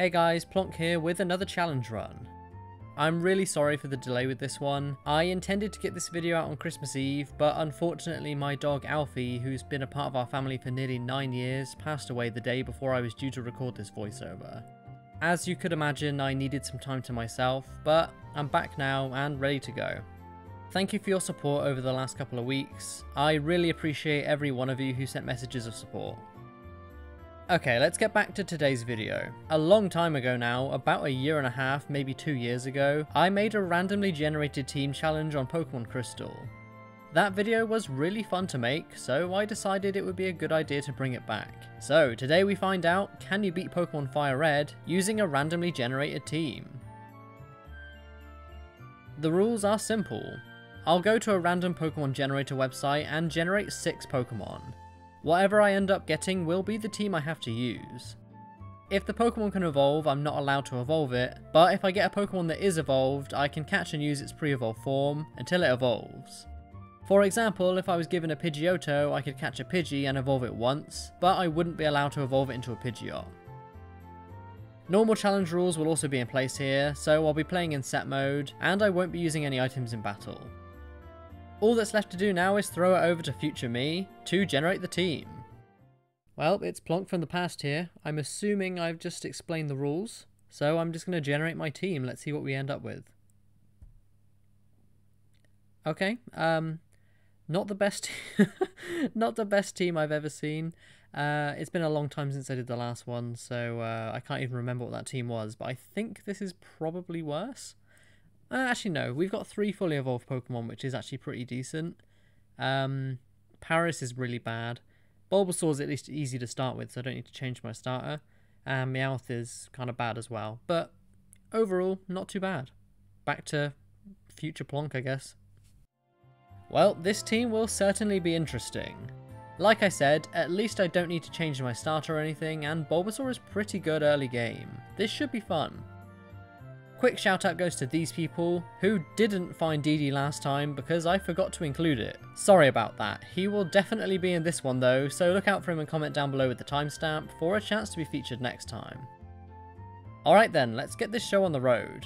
Hey guys, Plonk here with another challenge run. I'm really sorry for the delay with this one. I intended to get this video out on Christmas Eve, but unfortunately my dog Alfie, who's been a part of our family for nearly 9 years, passed away the day before I was due to record this voiceover. As you could imagine, I needed some time to myself, but I'm back now and ready to go. Thank you for your support over the last couple of weeks. I really appreciate every one of you who sent messages of support. Okay, let's get back to today's video. A long time ago now, about a year and a half, maybe 2 years ago, I made a randomly generated team challenge on Pokemon Crystal. That video was really fun to make, so I decided it would be a good idea to bring it back. So today we find out, can you beat Pokemon Fire Red using a randomly generated team? The rules are simple. I'll go to a random Pokemon generator website and generate 6 Pokemon. Whatever I end up getting will be the team I have to use. If the Pokemon can evolve, I'm not allowed to evolve it, but if I get a Pokemon that is evolved, I can catch and use its pre-evolved form until it evolves. For example, if I was given a Pidgeotto, I could catch a Pidgey and evolve it once, but I wouldn't be allowed to evolve it into a Pidgeot. Normal challenge rules will also be in place here, so I'll be playing in set mode, and I won't be using any items in battle. All that's left to do now is throw it over to future me to generate the team. Well, it's Plonk from the past here. I'm assuming I've just explained the rules, so I'm just going to generate my team. Let's see what we end up with. Okay, not the best, not the best team I've ever seen. It's been a long time since I did the last one, so I can't even remember what that team was, but I think this is probably worse. Actually no, we've got 3 fully evolved Pokemon, which is actually pretty decent. Paris is really bad. Bulbasaur is at least easy to start with, so I don't need to change my starter. And Meowth is kind of bad as well. But overall, not too bad. Back to future Plonk, I guess. Well, this team will certainly be interesting. Like I said, at least I don't need to change my starter or anything, and Bulbasaur is pretty good early game. This should be fun. Quick shout out goes to these people who didn't find Didi last time because I forgot to include it. Sorry about that. He will definitely be in this one though, so look out for him and comment down below with the timestamp for a chance to be featured next time. Alright then, let's get this show on the road.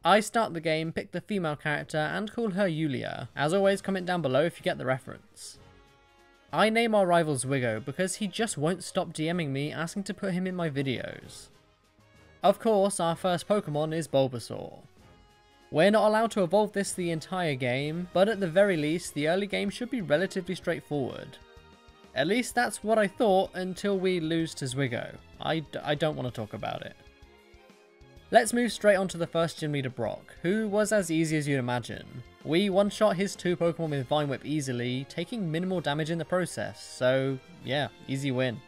I start the game, pick the female character and call her Yulia. As always, comment down below if you get the reference. I name our rival Zwiggo because he just won't stop DMing me asking to put him in my videos. Of course, our first Pokemon is Bulbasaur. We're not allowed to evolve this the entire game, but at the very least, the early game should be relatively straightforward. At least that's what I thought until we lose to Zwiggo. I don't want to talk about it. Let's move straight on to the first gym leader, Brock, who was as easy as you'd imagine. We one-shot his 2 Pokemon with Vine Whip easily, taking minimal damage in the process, so yeah, easy win.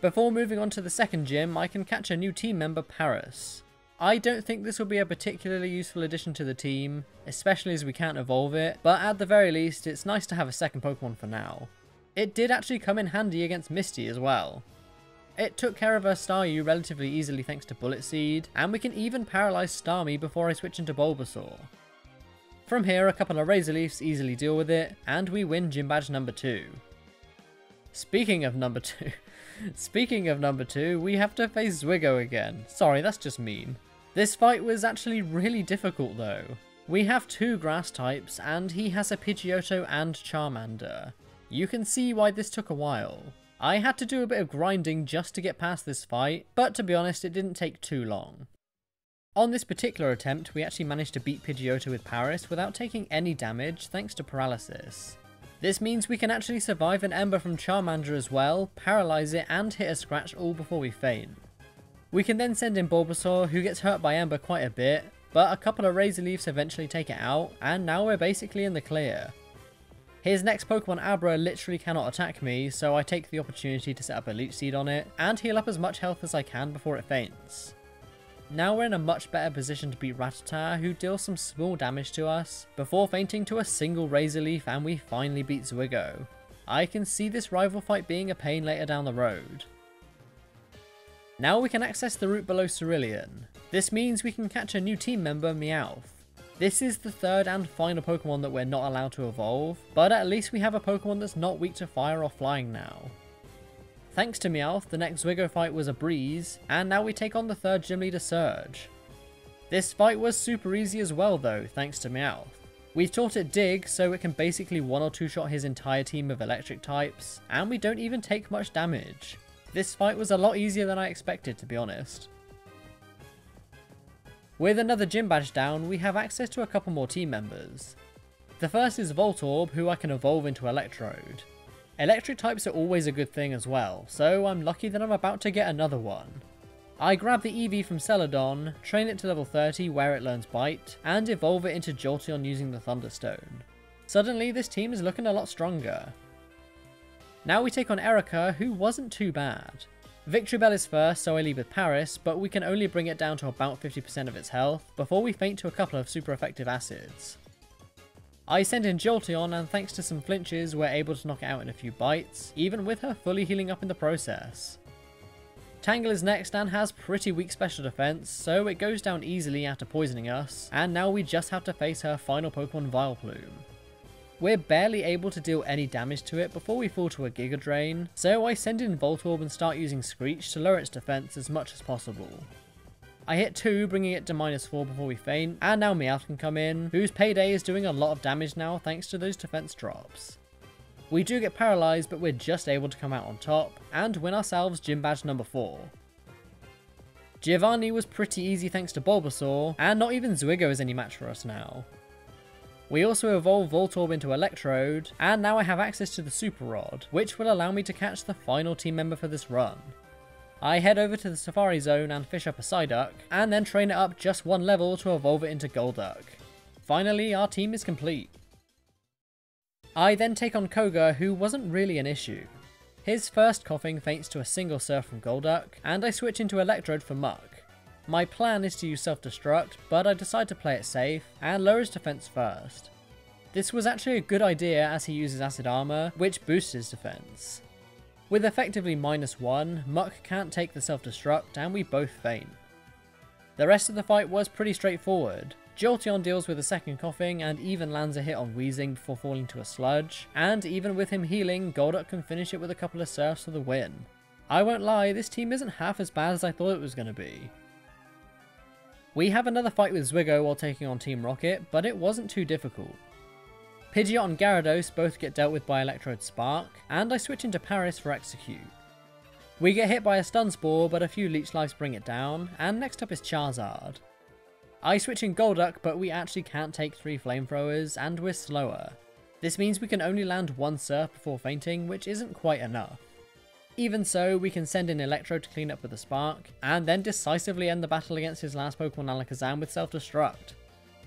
Before moving on to the second gym, I can catch a new team member, Paris. I don't think this will be a particularly useful addition to the team, especially as we can't evolve it, but at the very least, it's nice to have a second Pokemon for now. It did actually come in handy against Misty as well. It took care of her Staryu relatively easily thanks to Bullet Seed, and we can even paralyze Starmie before I switch into Bulbasaur. From here, a couple of Razor Leafs easily deal with it, and we win Gym Badge number 2. Speaking of number 2, we have to face Zwiggo again. Sorry, that's just mean. This fight was actually really difficult though. We have 2 grass types and he has a Pidgeotto and Charmander. You can see why this took a while. I had to do a bit of grinding just to get past this fight, but to be honest it didn't take too long. On this particular attempt we actually managed to beat Pidgeotto with Paris without taking any damage thanks to paralysis. This means we can actually survive an Ember from Charmander as well, paralyze it and hit a scratch all before we faint. We can then send in Bulbasaur, who gets hurt by Ember quite a bit, but a couple of Razor Leafs eventually take it out, and now we're basically in the clear. His next Pokemon Abra literally cannot attack me, so I take the opportunity to set up a Leech Seed on it, and heal up as much health as I can before it faints. Now we're in a much better position to beat Rattata, who deals some small damage to us, before fainting to a single Razor Leaf and we finally beat Zwiggo. I can see this rival fight being a pain later down the road. Now we can access the route below Cerulean. This means we can catch a new team member, Meowth. This is the 3rd and final Pokemon that we're not allowed to evolve, but at least we have a Pokemon that's not weak to fire or flying now. Thanks to Meowth, the next Zwigo fight was a breeze, and now we take on the third gym leader Surge. This fight was super easy as well though, thanks to Meowth. We've taught it Dig, so it can basically 1 or 2 shot his entire team of electric types, and we don't even take much damage. This fight was a lot easier than I expected, to be honest. With another gym badge down, we have access to a couple more team members. The first is Voltorb, who I can evolve into Electrode. Electric types are always a good thing as well, so I'm lucky that I'm about to get another one. I grab the EV from Celadon, train it to level 30 where it learns Bite, and evolve it into Jolteon using the Thunderstone. Suddenly this team is looking a lot stronger. Now we take on Erika, who wasn't too bad. Victory Bell is first, so I lead with Paris, but we can only bring it down to about 50% of its health, before we faint to a couple of super effective acids. I send in Jolteon, and thanks to some flinches we're able to knock it out in a few bites, even with her fully healing up in the process. Tangle is next and has pretty weak special defense, so it goes down easily after poisoning us, and now we just have to face her final Pokemon Vial Plume. We're barely able to deal any damage to it before we fall to a Giga Drain, so I send in Voltorb and start using Screech to lower its defense as much as possible. I hit 2, bringing it to -4 before we faint, and now Meowth can come in, whose payday is doing a lot of damage now thanks to those defense drops. We do get paralysed, but we're just able to come out on top, and win ourselves gym badge number 4. Giovanni was pretty easy thanks to Bulbasaur, and not even Zwigo is any match for us now. We also evolve Voltorb into Electrode, and now I have access to the Super Rod, which will allow me to catch the final team member for this run. I head over to the Safari Zone and fish up a Psyduck, and then train it up just 1 level to evolve it into Golduck. Finally, our team is complete. I then take on Koga, who wasn't really an issue. His first coughing faints to a single Surf from Golduck, and I switch into Electrode for Muck. My plan is to use Self-Destruct, but I decide to play it safe, and lower his defense first. This was actually a good idea as he uses Acid Armor, which boosts his defense. With effectively -1, Muck can't take the Self-Destruct, and we both faint. The rest of the fight was pretty straightforward. Jolteon deals with a second coughing and even lands a hit on Weezing before falling to a Sludge, and even with him healing, Golduck can finish it with a couple of Surfs for the win. I won't lie, this team isn't half as bad as I thought it was going to be. We have another fight with Zwigo while taking on Team Rocket, but it wasn't too difficult. Pidgeot and Gyarados both get dealt with by Electrode Spark, and I switch into Paris for Execute. We get hit by a Stun Spore, but a few Leech Lives bring it down, and next up is Charizard. I switch in Golduck, but we actually can't take 3 Flamethrowers, and we're slower. This means we can only land 1 Surf before fainting, which isn't quite enough. Even so, we can send in Electro to clean up with a Spark, and then decisively end the battle against his last Pokemon Alakazam with Self-Destruct.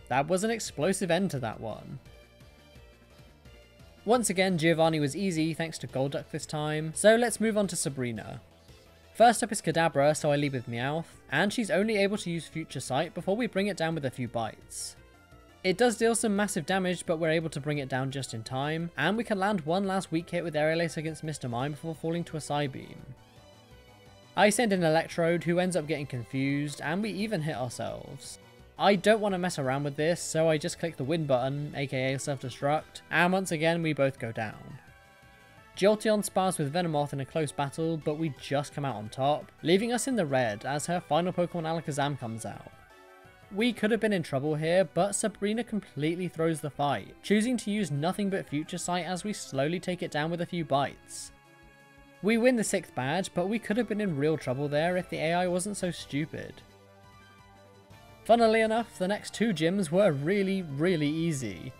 That was an explosive end to that one. Once again, Giovanni was easy thanks to Golduck this time, so let's move on to Sabrina. First up is Kadabra, so I lead with Meowth, and she's only able to use Future Sight before we bring it down with a few bites. It does deal some massive damage, but we're able to bring it down just in time, and we can land one last weak hit with Aerial Ace against Mr. Mime before falling to a Psybeam. I send in Electrode, who ends up getting confused, and we even hit ourselves. I don't want to mess around with this, so I just click the win button, aka Self-Destruct, and once again we both go down. Jolteon spars with Venomoth in a close battle, but we just come out on top, leaving us in the red as her final Pokemon Alakazam comes out. We could have been in trouble here, but Sabrina completely throws the fight, choosing to use nothing but Future Sight as we slowly take it down with a few bites. We win the 6th badge, but we could have been in real trouble there if the AI wasn't so stupid. Funnily enough, the next 2 gyms were really easy.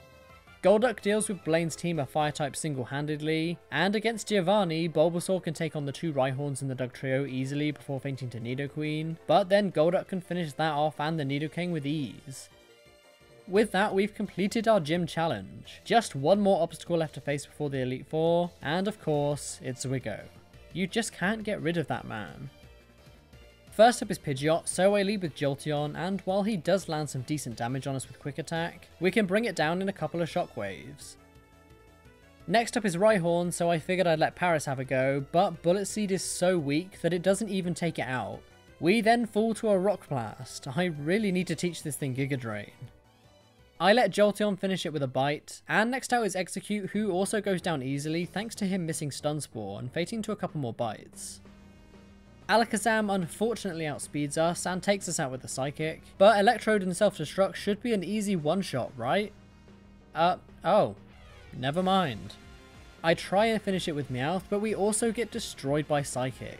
Golduck deals with Blaine's team of Fire-type single-handedly, and against Giovanni, Bulbasaur can take on the 2 Rhyhorns in the Dugtrio easily before fainting to Nidoqueen, but then Golduck can finish that off and the Nidoking with ease. With that, we've completed our gym challenge. Just one more obstacle left to face before the Elite Four, and of course, it's Zwigo. You just can't get rid of that man. First up is Pidgeot, so I lead with Jolteon, and while he does land some decent damage on us with Quick Attack, we can bring it down in a couple of shockwaves. Next up is Rhyhorn, so I figured I'd let Paris have a go, but Bullet Seed is so weak that it doesn't even take it out. We then fall to a Rock Blast. I really need to teach this thing Giga Drain. I let Jolteon finish it with a bite, and next out is Exeggutor, who also goes down easily thanks to him missing Stun Spore and fating to a couple more bites. Alakazam unfortunately outspeeds us and takes us out with the Psychic, but Electrode and Self-Destruct should be an easy one-shot, right? Oh, never mind. I try and finish it with Meowth, but we also get destroyed by Psychic.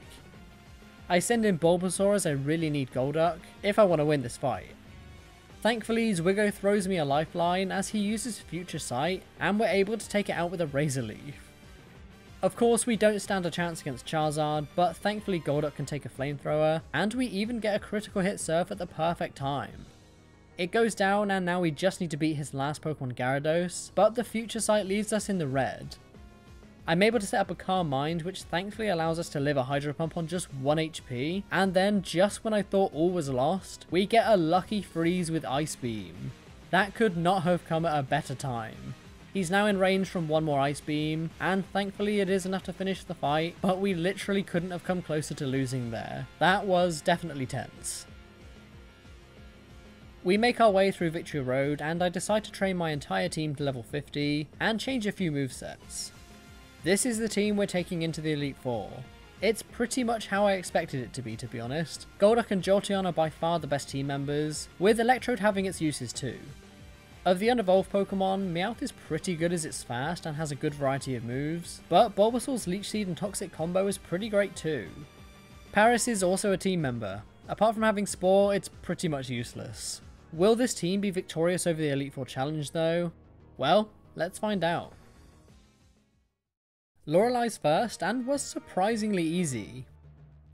I send in Bulbasaur as I really need Golduck if I want to win this fight. Thankfully, Zwiggo throws me a lifeline as he uses Future Sight, and we're able to take it out with a Razor Leaf. Of course, we don't stand a chance against Charizard, but thankfully Golduck can take a Flamethrower, and we even get a critical hit Surf at the perfect time. It goes down, and now we just need to beat his last Pokemon Gyarados, but the Future Sight leaves us in the red. I'm able to set up a Calm Mind, which thankfully allows us to live a Hydro Pump on just 1 HP, and then just when I thought all was lost, we get a lucky freeze with Ice Beam. That could not have come at a better time. He's now in range from one more Ice Beam, and thankfully it is enough to finish the fight, but we literally couldn't have come closer to losing there. That was definitely tense. We make our way through Victory Road, and I decide to train my entire team to level 50, and change a few movesets. This is the team we're taking into the Elite Four. It's pretty much how I expected it to be honest. Golduck and Jolteon are by far the best team members, with Electrode having its uses too. Of the unevolved Pokemon, Meowth is pretty good as it's fast and has a good variety of moves, but Bulbasaur's Leech Seed and Toxic combo is pretty great too. Paris is also a team member. Apart from having Spore, it's pretty much useless. Will this team be victorious over the Elite Four challenge though? Well, let's find out. Lorelei's first, and was surprisingly easy.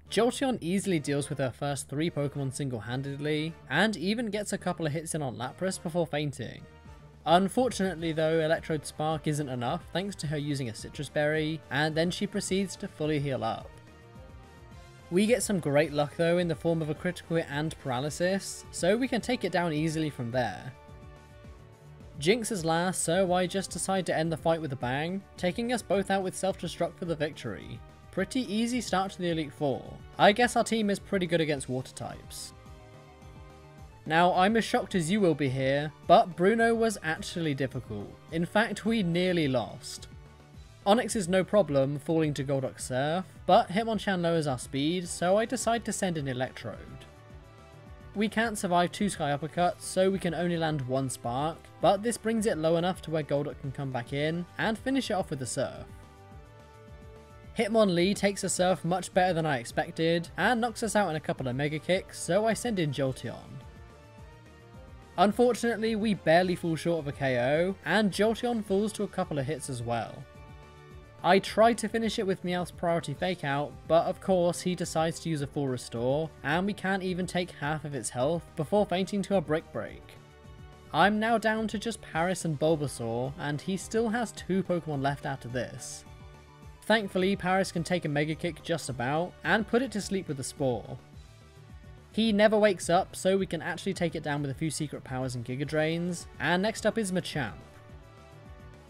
Jolteon easily deals with her first 3 Pokemon single-handedly, and even gets a couple of hits in on Lapras before fainting. Unfortunately though, Electrode Spark isn't enough thanks to her using a Citrus Berry, and then she proceeds to fully heal up. We get some great luck though in the form of a critical hit and paralysis, so we can take it down easily from there. Jinx is last, so I just decide to end the fight with a bang, taking us both out with Self-Destruct for the victory. Pretty easy start to the Elite Four. I guess our team is pretty good against water types. Now, I'm as shocked as you will be here, but Bruno was actually difficult. In fact, we nearly lost. Onix is no problem falling to Golduck Surf, but Hitmonchan lowers our speed, so I decide to send in Electrode. We can't survive 2 Sky Uppercuts, so we can only land 1 Spark, but this brings it low enough to where Golduck can come back in and finish it off with a Surf. Hitmonlee takes a Surf much better than I expected and knocks us out in a couple of Mega Kicks, so I send in Jolteon. Unfortunately, we barely fall short of a KO, and Jolteon falls to a couple of hits as well. I tried to finish it with Meowth's priority fake out, but of course he decides to use a full restore, and we can't even take half of its health before fainting to a Brick Break. I'm now down to just Paris and Bulbasaur, and he still has 2 Pokemon left after this. Thankfully, Paris can take a Mega Kick just about, and put it to sleep with a Spore. He never wakes up, so we can actually take it down with a few secret powers and Giga Drains, and next up is Machamp.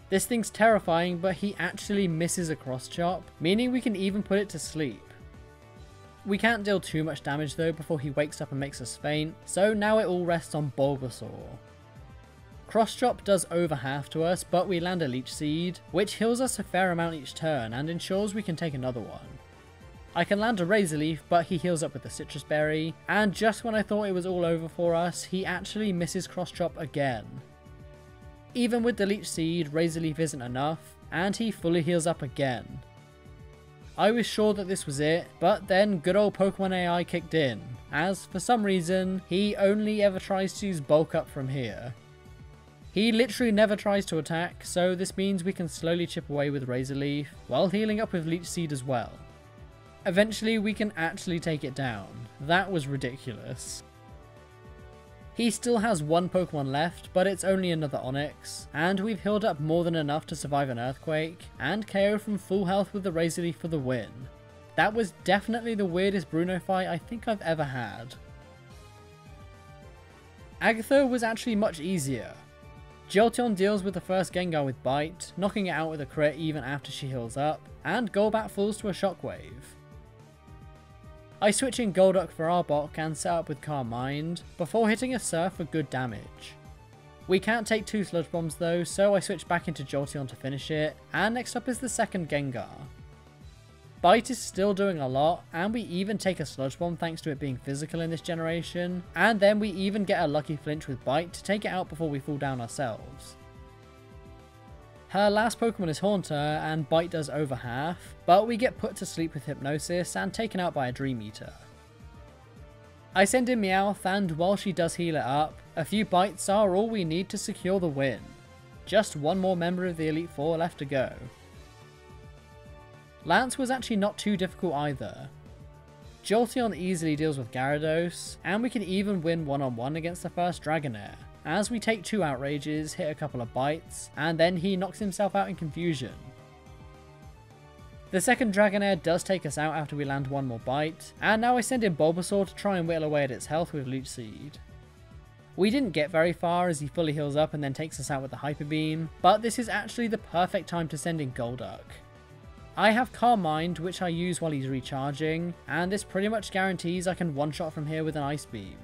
This thing's terrifying, but he actually misses a Cross Chop, meaning we can even put it to sleep. We can't deal too much damage though before he wakes up and makes us faint, so now it all rests on Bulbasaur. Cross Chop does over half to us, but we land a Leech Seed, which heals us a fair amount each turn and ensures we can take another one. I can land a Razor Leaf, but he heals up with the Citrus Berry, and just when I thought it was all over for us, he actually misses Cross Chop again. Even with the Leech Seed, Razor Leaf isn't enough, and he fully heals up again. I was sure that this was it, but then good old Pokemon AI kicked in, as for some reason, he only ever tries to use Bulk Up from here. He literally never tries to attack, so this means we can slowly chip away with Razor Leaf, while healing up with Leech Seed as well. Eventually we can actually take it down. That was ridiculous. He still has 1 Pokemon left, but it's only another Onix, and we've healed up more than enough to survive an Earthquake, and KO from full health with the Razor Leaf for the win. That was definitely the weirdest Bruno fight I think I've ever had. Agatha was actually much easier. Jolteon deals with the first Gengar with Bite, knocking it out with a crit even after she heals up, and Golbat falls to a Shockwave. I switch in Golduck for Arbok and set up with Calm Mind, before hitting a Surf for good damage. We can't take 2 Sludge Bombs though, so I switch back into Jolteon to finish it, and next up is the second Gengar. Bite is still doing a lot, and we even take a Sludge Bomb thanks to it being physical in this generation, and then we even get a lucky flinch with Bite to take it out before we fall down ourselves. Her last Pokemon is Haunter, and Bite does over half, but we get put to sleep with Hypnosis and taken out by a Dream Eater. I send in Meowth, and while she does heal it up, a few bites are all we need to secure the win. Just one more member of the Elite Four left to go. Lance was actually not too difficult either. Jolteon easily deals with Gyarados, and we can even win one-on-one against the first Dragonair, as we take 2 Outrages, hit a couple of bites, and then he knocks himself out in confusion. The second Dragonair does take us out after we land one more bite, and now I send in Bulbasaur to try and whittle away at its health with Leech Seed. We didn't get very far as he fully heals up and then takes us out with the Hyper Beam, but this is actually the perfect time to send in Golduck. I have Calm Mind, which I use while he's recharging, and this pretty much guarantees I can one-shot from here with an Ice Beam.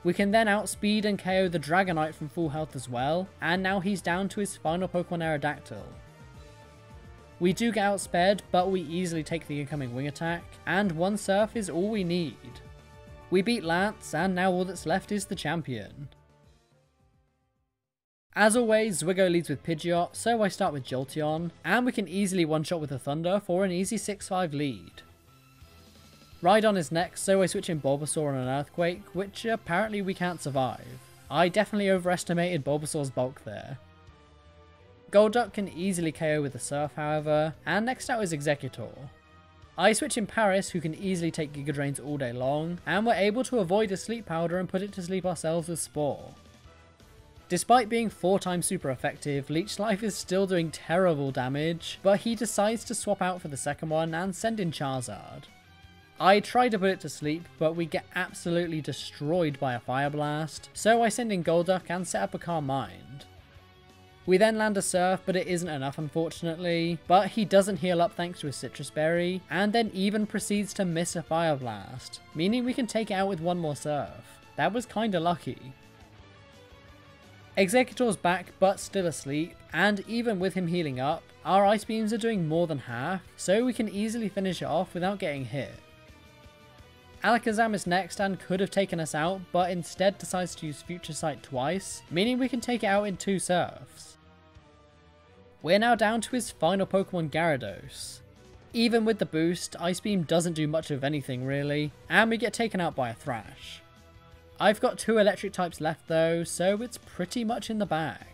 We can then outspeed and KO the Dragonite from full health as well, and now he's down to his final Pokemon Aerodactyl. We do get outspared, but we easily take the incoming wing attack, and 1 Surf is all we need. We beat Lance, and now all that's left is the champion. As always, Zwigo leads with Pidgeot, so I start with Jolteon, and we can easily one-shot with a Thunder for an easy 6-5 lead. Rhydon is next, so I switch in Bulbasaur on an Earthquake, which apparently we can't survive. I definitely overestimated Bulbasaur's bulk there. Golduck can easily KO with a Surf however, and next out is Exeggutor. I switch in Paris, who can easily take Giga Drains all day long, and we're able to avoid a Sleep Powder and put it to sleep ourselves with Spore. Despite being 4 times super effective, Leech Life is still doing terrible damage, but he decides to swap out for the second one and send in Charizard. I try to put it to sleep, but we get absolutely destroyed by a Fire Blast, so I send in Golduck and set up a Calm Mind. We then land a Surf, but it isn't enough unfortunately, but he doesn't heal up thanks to his Citrus Berry, and then even proceeds to miss a Fire Blast, meaning we can take it out with 1 more Surf. That was kinda lucky. Exeggutor's back, but still asleep, and even with him healing up, our Ice Beams are doing more than half, so we can easily finish it off without getting hit. Alakazam is next and could have taken us out, but instead decides to use Future Sight twice, meaning we can take it out in 2 Surfs. We're now down to his final Pokemon, Gyarados. Even with the boost, Ice Beam doesn't do much of anything really, and we get taken out by a Thrash. I've got 2 electric types left though, so it's pretty much in the bag.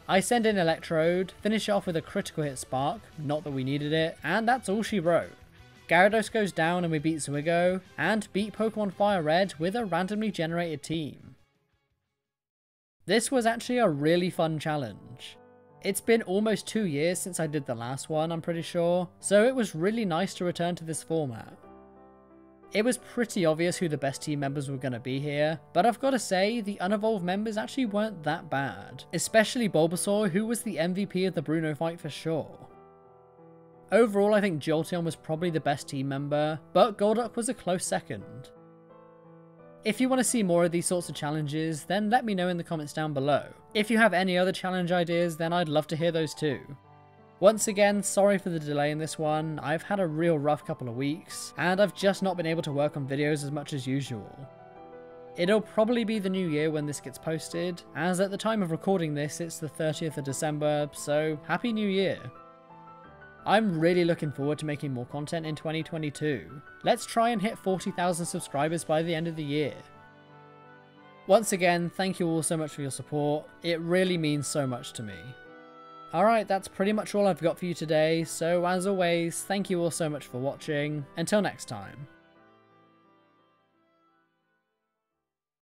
I send in Electrode, finish it off with a critical hit Spark, not that we needed it, and that's all she wrote. Gyarados goes down and we beat Zwigo, and beat Pokémon Fire Red with a randomly generated team. This was actually a really fun challenge. It's been almost 2 years since I did the last one, I'm pretty sure, so it was really nice to return to this format. It was pretty obvious who the best team members were going to be here, but I've got to say, the unevolved members actually weren't that bad, especially Bulbasaur, who was the MVP of the Bruno fight for sure. Overall, I think Jolteon was probably the best team member, but Golduck was a close second. If you want to see more of these sorts of challenges, then let me know in the comments down below. If you have any other challenge ideas, then I'd love to hear those too. Once again, sorry for the delay in this one. I've had a real rough couple of weeks, and I've just not been able to work on videos as much as usual. It'll probably be the new year when this gets posted, as at the time of recording this it's the 30th of December, so Happy New Year! I'm really looking forward to making more content in 2022. Let's try and hit 40,000 subscribers by the end of the year. Once again, thank you all so much for your support. It really means so much to me. Alright, that's pretty much all I've got for you today, so as always, thank you all so much for watching. Until next time.